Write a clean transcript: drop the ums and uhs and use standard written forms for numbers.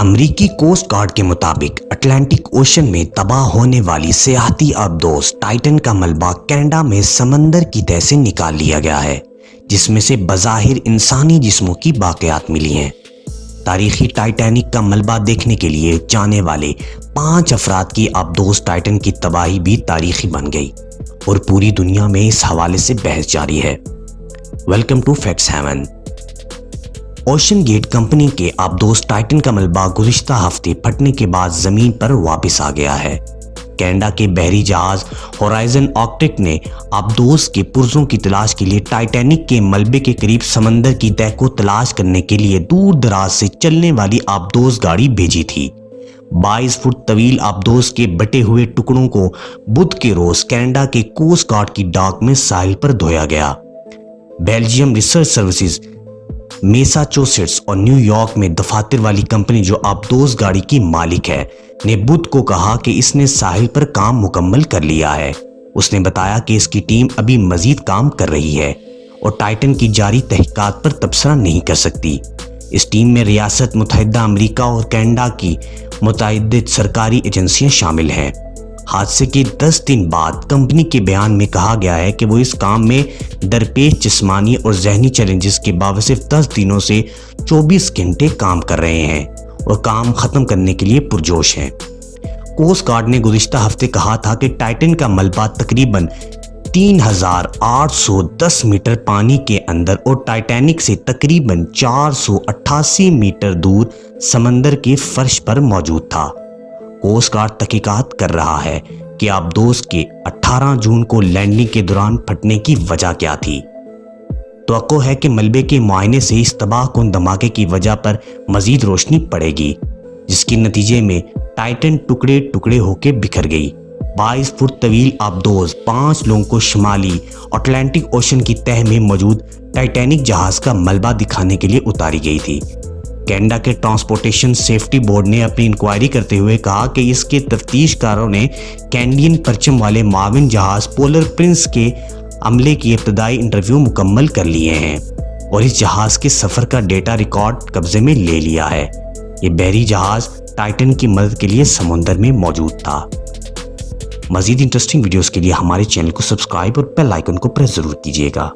امریکی coast guard کے مطابق اٹلانٹک اوشن میں تباہ ہونے والی سیاحتی آبدوز ٹائٹن کا ملبہ کینیڈا میں سمندر کی تہہ سے نکال لیا گیا ہے، جس میں سے بظاہر انسانی جسموں کی باقیات ملی ہیں۔ تاریخی ٹائٹینک کا ملبہ دیکھنے کے لیے جانے والے 5 افراد کی آبدوز ٹائٹن کی تباہی بھی تاریخی بن گئی اور پوری دنیا میں اس حوالے سے بحث جاری ہے۔ Welcome to Facts Heaven. OceanGate company کے آبدوز ٹائٹن کا ملبہ گزشتہ ہفتے پھٹنے کے بعد زمین پر واپس آ گیا ہے۔ کینیڈا کے بحری جہاز ہورائزن آرکٹک نے آبدوز کے پرزوں کی تلاش کے لیے ٹائٹینک کے ملبے کے قریب سمندر کی تہہ کو تلاش کرنے کے لیے دور دراز سے چلنے والی آبدوز گاڑی بھیجی تھی۔ 22 فٹ طویل آبدوز کے بٹے ہوئے ٹکڑوں کو بدھ کے روز کینیڈا کے کوسٹ گارڈ کی ڈاک میں ساحل پر دھویا گیا۔ بیلجیم ریسرچ سروسز، میساچوسیٹس اور نیو یارک میں دفاتر والی کمپنی جو آبدوز گاڑی کی مالک ہے نے بدھ کو کہا کہ اس نے ساحل پر کام مکمل کر لیا ہے۔ اس نے بتایا کہ اس کی ٹیم ابھی مزید کام کر رہی ہے اور ٹائٹن کی جاری تحقیقات پر تبصرہ نہیں کر سکتی۔ اس ٹیم میں ریاست متحدہ امریکہ اور کینیڈا کی متعدد سرکاری ایجنسیاں شامل ہیں۔ حادثے کے 10 دن بعد کمپنی کے بیان میں کہا گیا ہے کہ وہ اس کام میں درپیش جسمانی اور ذہنی چیلنجز کے باوجود 10 دنوں سے 24 گھنٹے کام کر رہے ہیں اور کام ختم کرنے کے لیے پرجوش ہیں۔ کوسٹ گارڈ نے گزشتہ ہفتے کہا تھا کہ ٹائٹن کا ملبہ تقریباً 3810 میٹر پانی کے اندر اور ٹائٹینک سے تقریباً 488 میٹر دور سمندر کے فرش پر موجود تھا۔ کوسٹ گارڈ تحقیقات کر رہا ہے کہ آبدوز کے 18 جون کو لینڈنگ کے دوران پھٹنے کی وجہ کیا تھی۔ توقع ہے کہ ملبے کے معائنے سے اس تباہ کن دھماکے کی وجہ پر مزید روشنی پڑے گی، جس کے نتیجے میں ٹائٹن ٹکڑے ٹکڑے ہو کے بکھر گئی۔ 22 فٹ طویل آبدوز 5 لوگوں کو شمالی اٹلانٹک اوشن کی تہہ میں موجود ٹائٹینک جہاز کا ملبہ دکھانے کے لیے اتاری گئی تھی۔ کینیڈا کے ٹرانسپورٹیشن سیفٹی بورڈ نے اپنی انکوائری کرتے ہوئے کہا کہ اس کے تفتیش کاروں نے کینیڈین پرچم والے معاون جہاز پولر پرنس کے عملے کی ابتدائی انٹرویو مکمل کر لیے ہیں اور اس جہاز کے سفر کا ڈیٹا ریکارڈ قبضے میں لے لیا ہے۔ یہ بحری جہاز ٹائٹن کی مدد کے لیے سمندر میں موجود تھا۔ مزید انٹرسٹنگ ویڈیوز کے لیے ہمارے چینل کو سبسکرائب اور بیل آئیکن کو پریس ضرور کیجیے گا۔